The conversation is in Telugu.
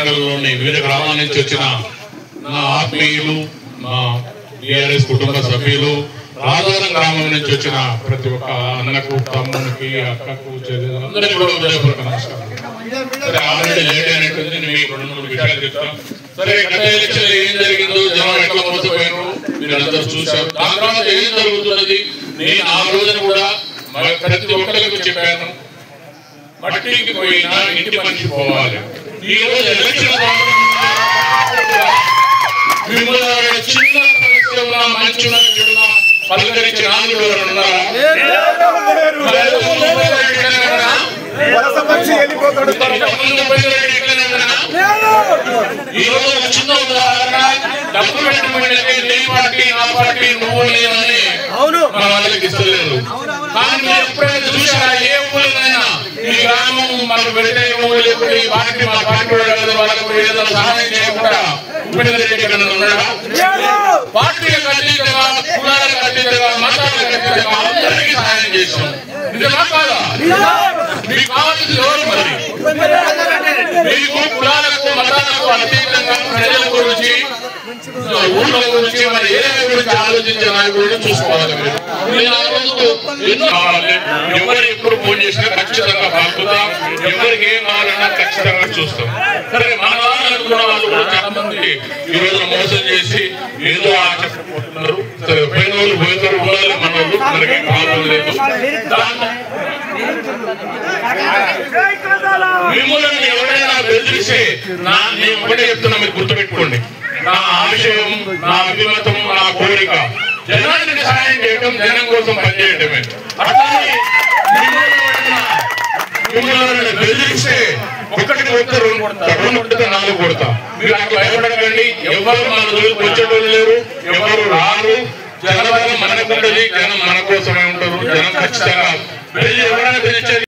మండలంలోని వివిధ గ్రామాల నుంచి వచ్చిన నా ఆత్మీయులు, మా టిఆర్ఎస్ కుటుంబ సభ్యులు, రాజవరం గ్రామం నుంచి వచ్చిన ప్రతి ఒక్క అన్నకు, తమ్మునికి, అక్కకు, అందరికీ కూడా హృదయపూర్వక నమస్కారం. సరే, ఆల్రెడీ లేట్ అయినట్టుంది, నేను మీకు 2-3 విషయాలు చెప్తాను. సరే, గత ఎలక్షన్ ఏం జరిగిందో, జనం ఎట్లా మోసపోయినారు మీరు అందరూ చూశారు. దాని తర్వాత ఏం జరుగుతున్నది నేను ఆ రోజున కూడా ప్రతి ఒక్కరికి చెప్పాను. మట్టికి పోయినా ఇంటి మనిషి పోవాలి. ఈ రోజు ఎలక్షన్ మిమ్మల్ని చిన్న సమస్య ఉన్నా, మంచి చెడున్నా పలకరించి నాలుగు ఉన్నారా? ఈ రోజు చిన్న ఉదాహరణ, డబ్బులు పెట్టుకుంటే నీ పార్టీ నా పార్టీ నువ్వు లేదని మన వాళ్ళకి ఇస్తలేదు. కానీ మీరు ఎప్పుడైనా చూసారా ఏ ఊళ్ళైనా ఈ గ్రామం మనకు పెడితే లేకపోతే ఈ పార్టీ మా పార్టీ వాళ్ళకు ఏదైనా సహాయం చేయకుండా ఉన్నాడా? పార్టీలకు అతీతంగా, కులాలకు అతీతంగా, మతాలకు అతీతంగా అందరికీ సహాయం చేస్తాం. నిజమా కాదా? మీకు కావాల్సింది ఎవరు? మరి మీకు కులాలకు మతాలకు అతీతంగా ప్రజల గురించి, ఊళ్ళ గురించి, మరి ఏ గురించి ఆలోచించే నాయకుడిని చూసుకోవాలి. నేను ఆ రోజు ఎన్నో కావాలి, ఎవరు ఎప్పుడు ఫోన్ చేసినా ఖచ్చితంగా పాల్గొంటాం. ఎవరికి ఏం కావాలన్నా ఖచ్చితంగా చూస్తాం. సరే, మన వాళ్ళు అనుకున్న వాళ్ళు కూడా చాలా మంది ఈ రోజున మోసం చేసి ఏదో ఆశపోతున్నారు. సరే, పోయిన వాళ్ళు పోయినారు, ఊళ్ళో మన వాళ్ళు మనకేం ప్రాబ్లం లేదు. మిమ్మల్ని ఎవరైనా బెదిరిస్తే నేను ఒకటే చెప్తున్నా, మీరు గుర్తుపెట్టుకోండి. నా ఆశయం, నా అభిమతం, నా కోరిక జనానికి సహాయం చేయడం, జనం కోసం పనిచేయటమే. అట్లానే మిమ్మల్ని బెదిరిస్తే ఒకటి కొడితే 2 కొడతా, 2 కొడితే 4 కొడతా. మీరు అక్కడ భయపడకండి. ఎవరు మన రోజులకు వచ్చేటోళ్ళు లేరు, ఎవరు రారు. జనం మనకు ఉండదు, జనం మన కోసమే ఉంటారు. జనం ఖచ్చితంగా ఎవరైనా బెదిరించేది